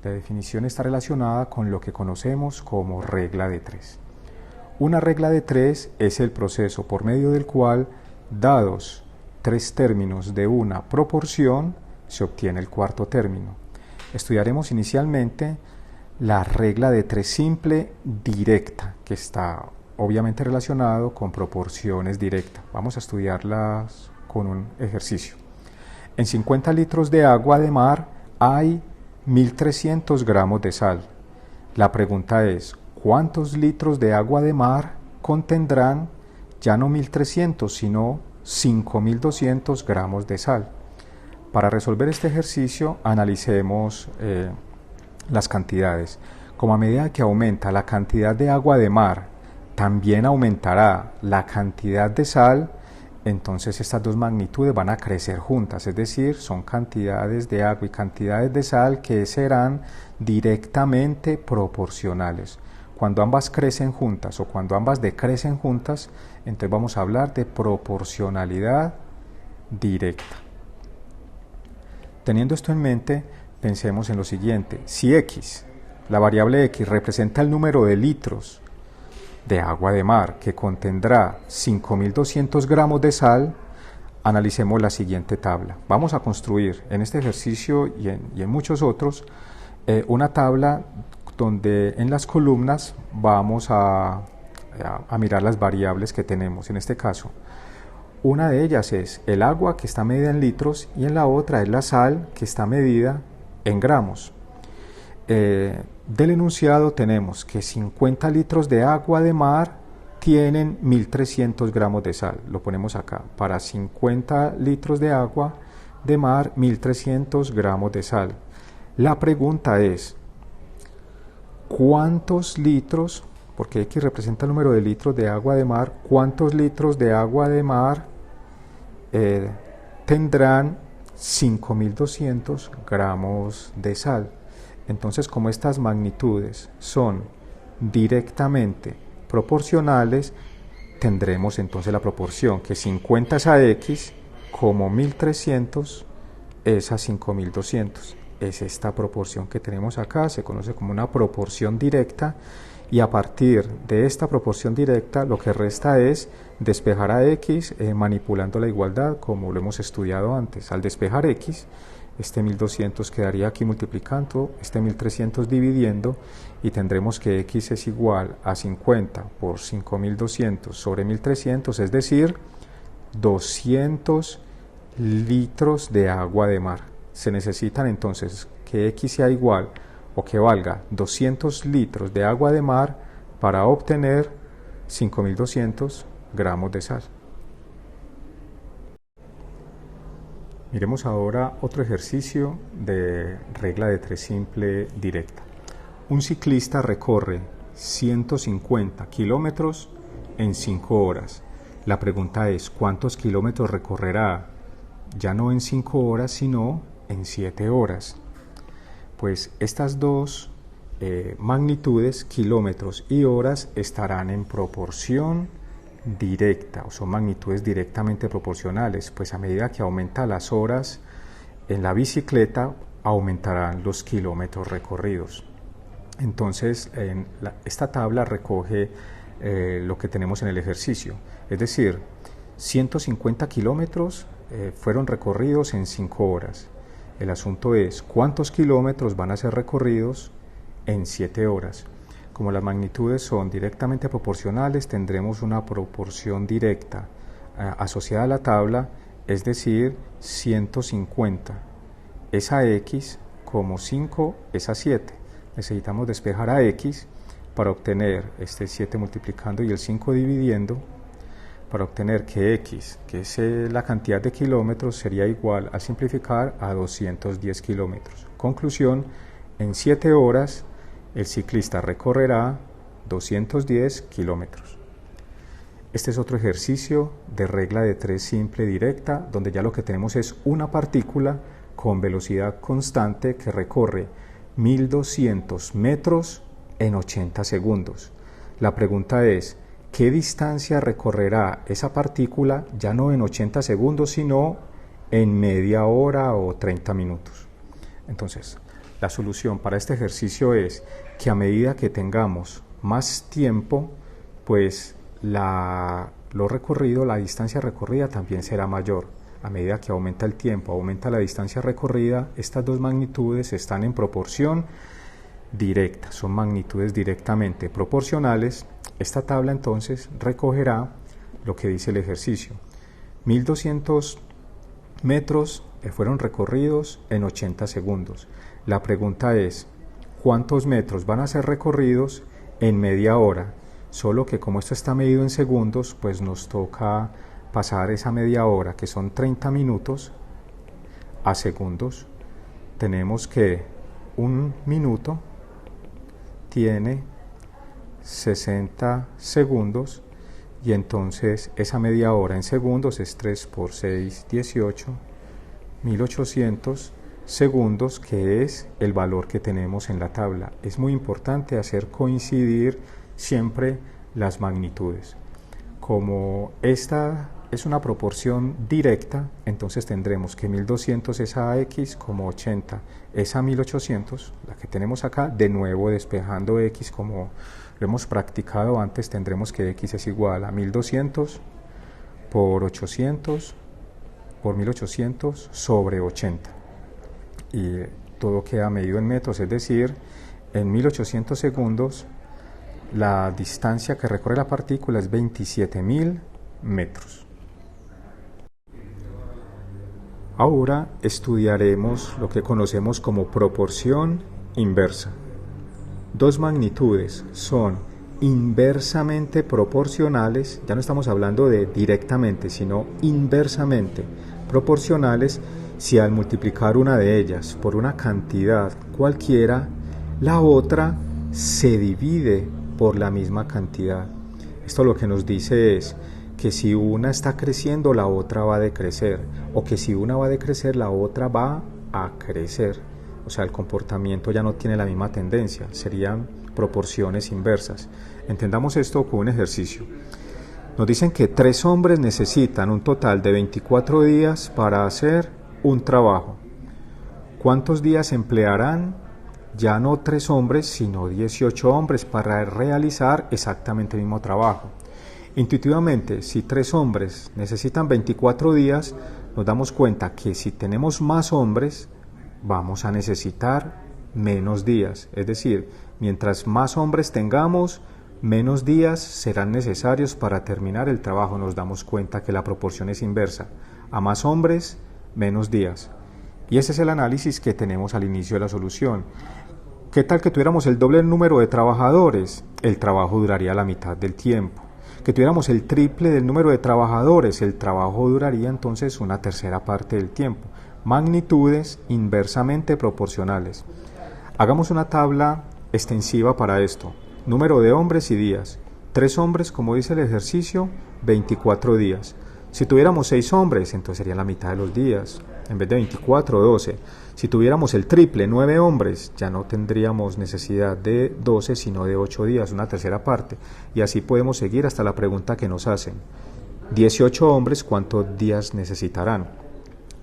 La definición está relacionada con lo que conocemos como regla de 3. Una regla de 3 es el proceso por medio del cual, dados 3 términos de una proporción, se obtiene el cuarto término. Estudiaremos inicialmente la regla de 3 simple directa, que está obviamente relacionado con proporciones directas. Vamos a estudiarlas con un ejercicio. En 50 litros de agua de mar hay 1300 gramos de sal. La pregunta es, ¿cuántos litros de agua de mar contendrán ya no 1300, sino 5200 gramos de sal? Para resolver este ejercicio, analicemos las cantidades. Como a medida que aumenta la cantidad de agua de mar, también aumentará la cantidad de sal, entonces estas dos magnitudes van a crecer juntas, es decir, son cantidades de agua y cantidades de sal que serán directamente proporcionales. Cuando ambas crecen juntas o cuando ambas decrecen juntas, entonces vamos a hablar de proporcionalidad directa. Teniendo esto en mente, pensemos en lo siguiente. Si x, la variable x, representa el número de litros de agua de mar que contendrá 5200 gramos de sal, analicemos la siguiente tabla. Vamos a construir en este ejercicio y en muchos otros una tabla donde en las columnas vamos a mirar las variables que tenemos. En este caso, una de ellas es el agua, que está medida en litros, y en la otra es la sal, que está medida en gramos. Del enunciado tenemos que 50 litros de agua de mar tienen 1300 gramos de sal. Lo ponemos acá. Para 50 litros de agua de mar, 1300 gramos de sal. La pregunta es, ¿cuántos litros, porque X representa el número de litros de agua de mar, cuántos litros de agua de mar tendrán 5200 gramos de sal? Entonces, como estas magnitudes son directamente proporcionales, tendremos entonces la proporción que 50 es a X, como 1300 es a 5200. Es esta proporción que tenemos acá, se conoce como una proporción directa, y a partir de esta proporción directa lo que resta es despejar a X manipulando la igualdad, como lo hemos estudiado antes. Al despejar X, este 1200 quedaría aquí multiplicando, este 1300 dividiendo, y tendremos que X es igual a 50 por 5200 sobre 1300, es decir, 200 litros de agua de mar. Se necesitan entonces que X sea igual o que valga 200 litros de agua de mar para obtener 5200 gramos de sal. Miremos ahora otro ejercicio de regla de 3 simple directa. Un ciclista recorre 150 kilómetros en 5 horas. La pregunta es, ¿cuántos kilómetros recorrerá? Ya no en 5 horas, sino en 7 horas. Pues estas dos magnitudes, kilómetros y horas, estarán en proporción directa, o son magnitudes directamente proporcionales, pues a medida que aumenta las horas en la bicicleta, aumentarán los kilómetros recorridos. Entonces, esta tabla recoge lo que tenemos en el ejercicio, es decir, 150 kilómetros fueron recorridos en 5 horas. El asunto es, ¿cuántos kilómetros van a ser recorridos en 7 horas? Como las magnitudes son directamente proporcionales, tendremos una proporción directa asociada a la tabla, es decir, 150 es a X, como 5 es a 7. Necesitamos despejar a X para obtener este 7 multiplicando y el 5 dividiendo, para obtener que X, que es la cantidad de kilómetros, sería igual a simplificar a 210 kilómetros. Conclusión, en 7 horas el ciclista recorrerá 210 kilómetros. Este es otro ejercicio de regla de 3 simple directa, donde ya lo que tenemos es una partícula con velocidad constante que recorre 1200 metros en 80 segundos. La pregunta es, ¿qué distancia recorrerá esa partícula ya no en 80 segundos, sino en media hora o 30 minutos? Entonces, la solución para este ejercicio es que a medida que tengamos más tiempo, pues lo recorrido, la distancia recorrida también será mayor. A medida que aumenta el tiempo, aumenta la distancia recorrida, estas dos magnitudes están en proporción directa, son magnitudes directamente proporcionales. Esta tabla entonces recogerá lo que dice el ejercicio. 1200 metros fueron recorridos en 80 segundos. La pregunta es, ¿cuántos metros van a ser recorridos en media hora? Solo que como esto está medido en segundos, pues nos toca pasar esa media hora, que son 30 minutos, a segundos. Tenemos que un minuto tiene 60 segundos, y entonces esa media hora en segundos es 3 por 6, 18, 1800 segundos, que es el valor que tenemos en la tabla. Es muy importante hacer coincidir siempre las magnitudes. Como esta es una proporción directa, entonces tendremos que 1200 es a X, como 80 es a 1800, la que tenemos acá. De nuevo, despejando X como lo hemos practicado antes, tendremos que X es igual a 1200 por 800 por 1800 sobre 80. Y todo queda medido en metros, es decir, en 1800 segundos la distancia que recorre la partícula es 27.000 metros. Ahora estudiaremos lo que conocemos como proporción inversa. Dos magnitudes son inversamente proporcionales, ya no estamos hablando de directamente, sino inversamente proporcionales, si al multiplicar una de ellas por una cantidad cualquiera, la otra se divide por la misma cantidad. Esto lo que nos dice es que si una está creciendo, la otra va a decrecer, o que si una va a decrecer, la otra va a crecer. O sea, el comportamiento ya no tiene la misma tendencia, serían proporciones inversas. Entendamos esto como un ejercicio. Nos dicen que 3 hombres necesitan un total de 24 días para hacer un trabajo. ¿Cuántos días emplearán? Ya no 3 hombres, sino 18 hombres para realizar exactamente el mismo trabajo. Intuitivamente, si 3 hombres necesitan 24 días, nos damos cuenta que si tenemos más hombres, vamos a necesitar menos días. Es decir, mientras más hombres tengamos, menos días serán necesarios para terminar el trabajo. Nos damos cuenta que la proporción es inversa. A más hombres, menos días. Y ese es el análisis que tenemos al inicio de la solución. ¿Qué tal que tuviéramos el doble número de trabajadores? El trabajo duraría la mitad del tiempo. Que tuviéramos el triple del número de trabajadores, el trabajo duraría entonces una tercera parte del tiempo. Magnitudes inversamente proporcionales. Hagamos una tabla extensiva para esto. Número de hombres y días. 3 hombres, como dice el ejercicio, 24 días. Si tuviéramos 6 hombres, entonces serían la mitad de los días. En vez de 24, 12. Si tuviéramos el triple, 9 hombres, ya no tendríamos necesidad de 12, sino de 8 días, una tercera parte. Y así podemos seguir hasta la pregunta que nos hacen. 18 hombres, ¿cuántos días necesitarán?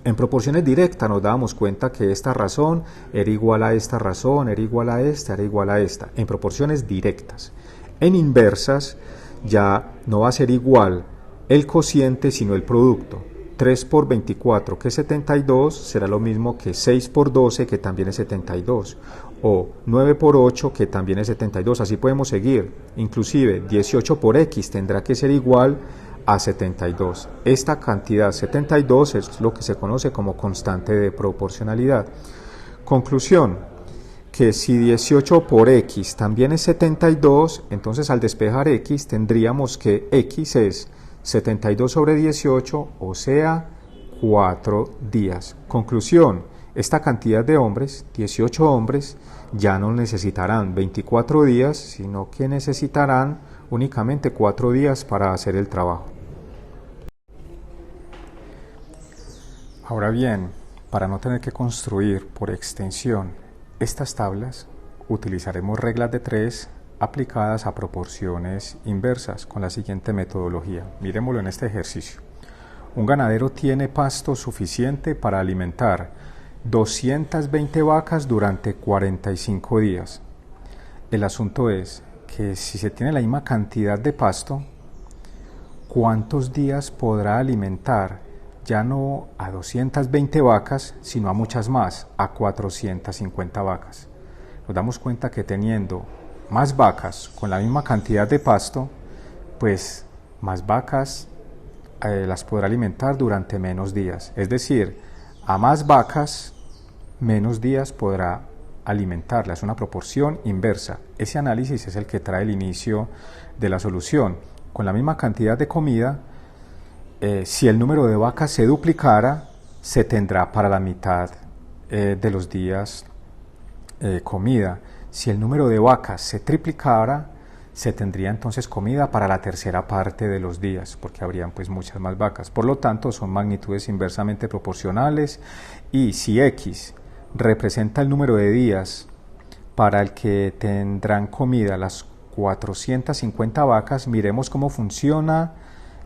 En proporciones directas nos dábamos cuenta que esta razón era igual a esta razón, era igual a esta, era igual a esta. En proporciones directas. En inversas ya no va a ser igual el cociente, sino el producto. 3 por 24, que es 72, será lo mismo que 6 por 12, que también es 72, o 9 por 8, que también es 72, así podemos seguir. Inclusive 18 por X tendrá que ser igual a 72. Esta cantidad 72 es lo que se conoce como constante de proporcionalidad. Conclusión, que si 18 por X también es 72, entonces al despejar X tendríamos que X es 72 sobre 18, o sea, 4 días. Conclusión, esta cantidad de hombres, 18 hombres, ya no necesitarán 24 días, sino que necesitarán únicamente 4 días para hacer el trabajo. Ahora bien, para no tener que construir por extensión estas tablas, utilizaremos reglas de 3 aplicadas a proporciones inversas con la siguiente metodología. Miremoslo en este ejercicio. Un ganadero tiene pasto suficiente para alimentar 220 vacas durante 45 días. El asunto es que si se tiene la misma cantidad de pasto, ¿cuántos días podrá alimentar ya no a 220 vacas, sino a muchas más, a 450 vacas? Nos damos cuenta que teniendo más vacas con la misma cantidad de pasto, pues más vacas las podrá alimentar durante menos días. Es decir, a más vacas, menos días podrá alimentarlas. Es una proporción inversa. Ese análisis es el que trae el inicio de la solución. Con la misma cantidad de comida, si el número de vacas se duplicara, se tendrá para la mitad de los días comida. Si el número de vacas se triplicara, se tendría entonces comida para la tercera parte de los días, porque habrían pues muchas más vacas. Por lo tanto, son magnitudes inversamente proporcionales, y si X representa el número de días para el que tendrán comida las 450 vacas, miremos cómo funciona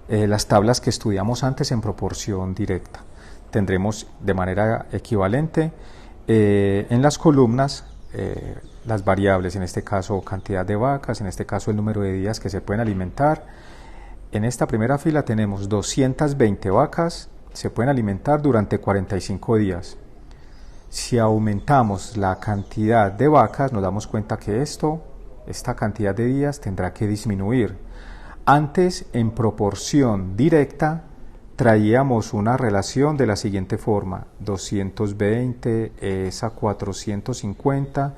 las tablas que estudiamos antes en proporción directa. Tendremos de manera equivalente en las columnas las variables, en este caso cantidad de vacas, en este caso el número de días que se pueden alimentar. En esta primera fila tenemos 220 vacas, se pueden alimentar durante 45 días. Si aumentamos la cantidad de vacas, nos damos cuenta que esta cantidad de días tendrá que disminuir. Antes, en proporción directa, traíamos una relación de la siguiente forma: 220 es a 450,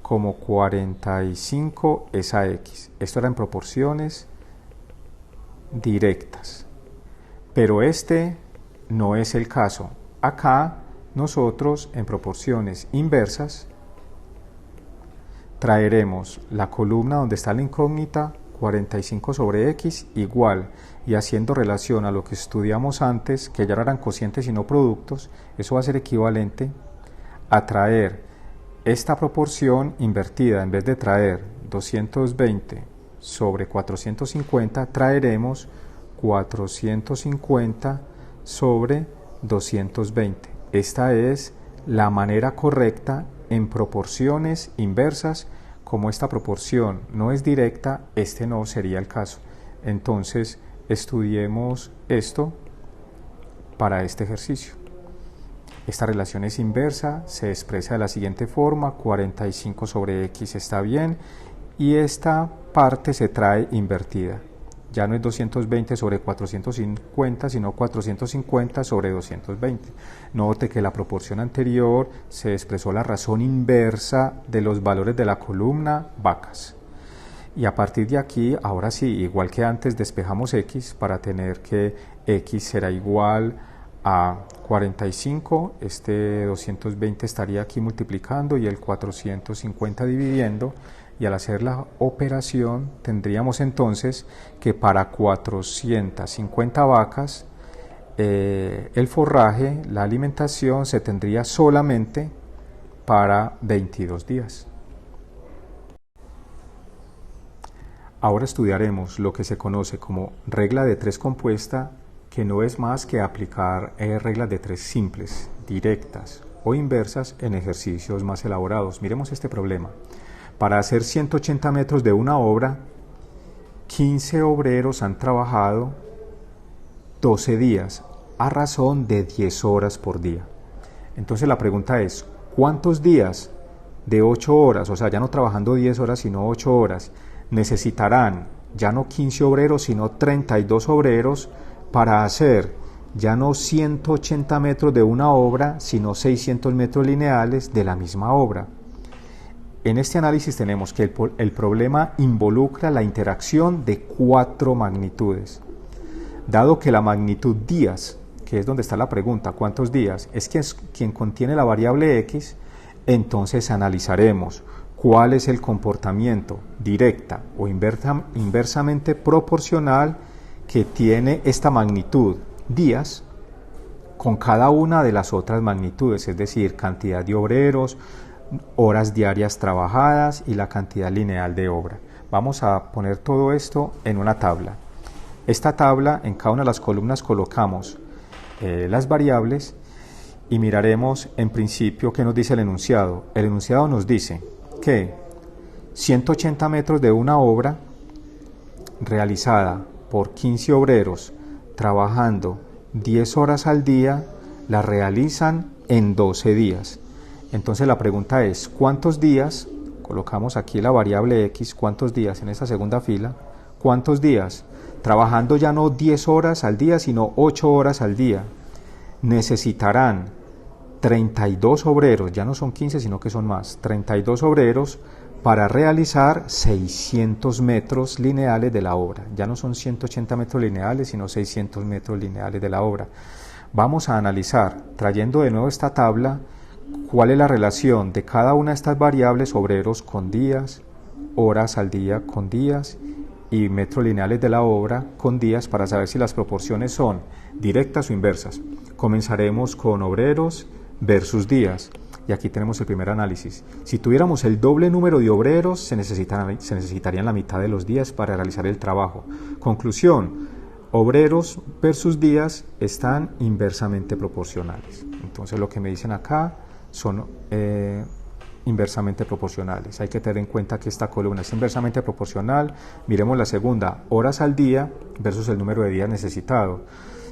como 45 es a X. Esto era en proporciones directas. Pero este no es el caso. Acá nosotros en proporciones inversas traeremos la columna donde está la incógnita 45 sobre X igual, y haciendo relación a lo que estudiamos antes, que ya no eran cocientes sino productos, eso va a ser equivalente a traer esta proporción invertida. En vez de traer 220 sobre 450, traeremos 450 sobre 220. Esta es la manera correcta en proporciones inversas. Como esta proporción no es directa, este no sería el caso. Entonces, estudiemos esto para este ejercicio. Esta relación es inversa, se expresa de la siguiente forma: 45 sobre X está bien, y esta parte se trae invertida. Ya no es 220 sobre 450, sino 450 sobre 220. Note que la proporción anterior se expresó la razón inversa de los valores de la columna vacas. Y a partir de aquí, ahora sí, igual que antes, despejamos X para tener que X será igual a 45. Este 220 estaría aquí multiplicando y el 450 dividiendo. Y al hacer la operación tendríamos entonces que para 450 vacas el forraje, la alimentación, se tendría solamente para 22 días. Ahora estudiaremos lo que se conoce como regla de tres compuesta, que no es más que aplicar reglas de tres simples, directas o inversas en ejercicios más elaborados. Miremos este problema. Para hacer 180 metros de una obra, 15 obreros han trabajado 12 días a razón de 10 horas por día. Entonces la pregunta es, ¿cuántos días de 8 horas, o sea, ya no trabajando 10 horas sino 8 horas, necesitarán ya no 15 obreros sino 32 obreros para hacer ya no 180 metros de una obra sino 600 metros lineales de la misma obra? En este análisis tenemos que el problema involucra la interacción de 4 magnitudes. Dado que la magnitud días, que es donde está la pregunta, ¿cuántos días?, es quien contiene la variable X, entonces analizaremos cuál es el comportamiento directa o inversamente proporcional que tiene esta magnitud días con cada una de las otras magnitudes, es decir, cantidad de obreros, horas diarias trabajadas y la cantidad lineal de obra. Vamos a poner todo esto en una tabla. Esta tabla, en cada una de las columnas colocamos las variables y miraremos en principio qué nos dice el enunciado. El enunciado nos dice que 180 metros de una obra realizada por 15 obreros trabajando 10 horas al día la realizan en 12 días. Entonces la pregunta es, ¿cuántos días? Colocamos aquí la variable X, ¿cuántos días en esta segunda fila? ¿Cuántos días? Trabajando ya no 10 horas al día, sino 8 horas al día. Necesitarán 32 obreros, ya no son 15, sino que son más, 32 obreros para realizar 600 metros lineales de la obra. Ya no son 180 metros lineales, sino 600 metros lineales de la obra. Vamos a analizar, trayendo de nuevo esta tabla, cuál es la relación de cada una de estas variables, obreros con días, horas al día con días y metros lineales de la obra con días, para saber si las proporciones son directas o inversas. Comenzaremos con obreros versus días, y aquí tenemos el primer análisis. Si tuviéramos el doble número de obreros, se necesitarían la mitad de los días para realizar el trabajo. Conclusión: obreros versus días están inversamente proporcionales. Entonces lo que me dicen acá son inversamente proporcionales. Hay que tener en cuenta que esta columna es inversamente proporcional. Miremos la segunda, horas al día versus el número de días necesitado.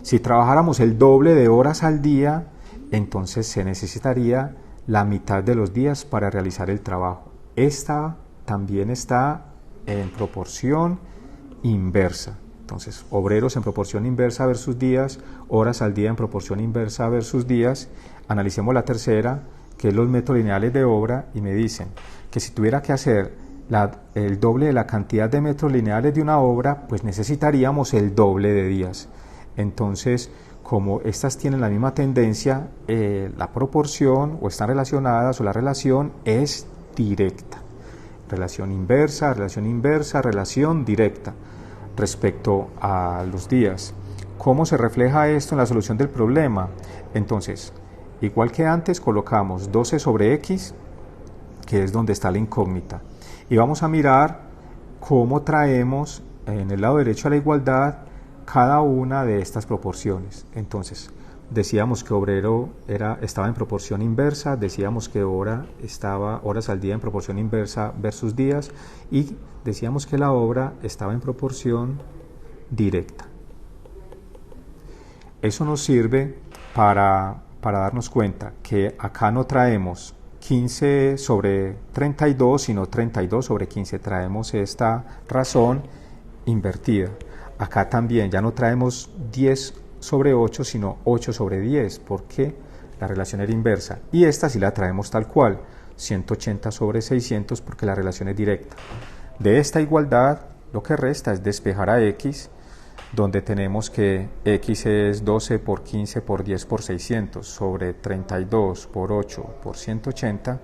Si trabajáramos el doble de horas al día, entonces se necesitaría la mitad de los días para realizar el trabajo. Esta también está en proporción inversa. Entonces, obreros en proporción inversa versus días, horas al día en proporción inversa versus días. Analicemos la tercera, que es los metros lineales de obra, y me dicen que si tuviera que hacer el doble de la cantidad de metros lineales de una obra, pues necesitaríamos el doble de días. Entonces, como estas tienen la misma tendencia, la proporción o están relacionadas, o la relación es directa. Relación inversa, relación directa respecto a los días. ¿Cómo se refleja esto en la solución del problema? Entonces, igual que antes, colocamos 12 sobre x, que es donde está la incógnita, y vamos a mirar cómo traemos en el lado derecho a la igualdad cada una de estas proporciones. Entonces, decíamos que obrero estaba en proporción inversa, decíamos que horas al día en proporción inversa versus días, y decíamos que la obra estaba en proporción directa. Eso nos sirve para darnos cuenta que acá no traemos 15 sobre 32, sino 32 sobre 15. Traemos esta razón invertida. Acá también ya no traemos 10 sobre 8, sino 8 sobre 10, porque la relación era inversa. Y esta sí la traemos tal cual, 180 sobre 600, porque la relación es directa. De esta igualdad, lo que resta es despejar a x, donde tenemos que x es 12 por 15 por 10 por 600 sobre 32 por 8 por 180,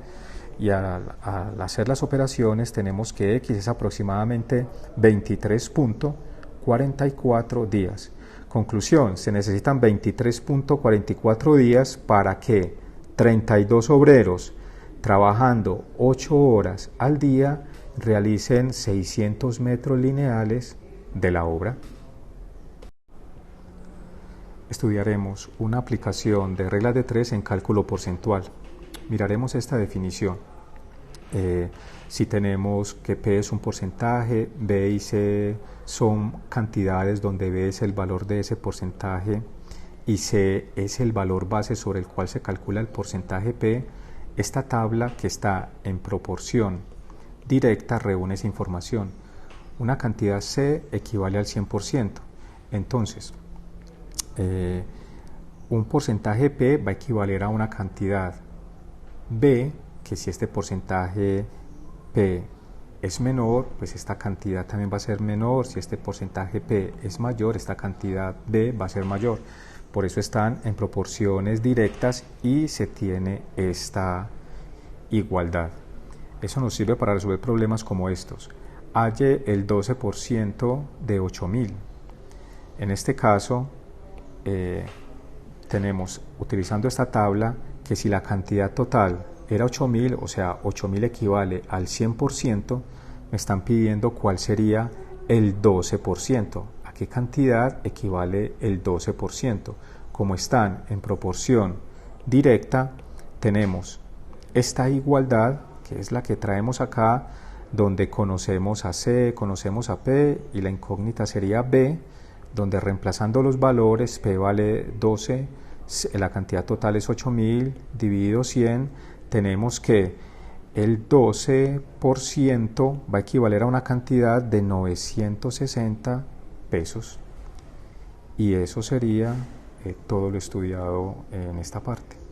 y al hacer las operaciones tenemos que x es aproximadamente 23.44 días. Conclusión, se necesitan 23.44 días para que 32 obreros trabajando 8 horas al día realicen 600 metros lineales de la obra. Estudiaremos una aplicación de reglas de 3 en cálculo porcentual. Miraremos esta definición. Si tenemos que P es un porcentaje, B y C son cantidades donde B es el valor de ese porcentaje y C es el valor base sobre el cual se calcula el porcentaje P, esta tabla, que está en proporción directa, reúne esa información. Una cantidad C equivale al 100%. Entonces, un porcentaje P va a equivaler a una cantidad B, que si este porcentaje P es menor, pues esta cantidad también va a ser menor. Si este porcentaje P es mayor, esta cantidad B va a ser mayor. Por eso están en proporciones directas y se tiene esta igualdad. Eso nos sirve para resolver problemas como estos. Halle el 12% de 8.000. En este caso, tenemos, utilizando esta tabla, que si la cantidad total era 8.000, o sea, 8.000 equivale al 100%, me están pidiendo cuál sería el 12%. ¿A qué cantidad equivale el 12%? Como están en proporción directa, tenemos esta igualdad, que es la que traemos acá, donde conocemos a C, conocemos a P, y la incógnita sería B, donde reemplazando los valores, P vale 12, la cantidad total es 8.000, dividido 100, tenemos que el 12% va a equivaler a una cantidad de 960 pesos. Y eso sería todo lo estudiado en esta parte.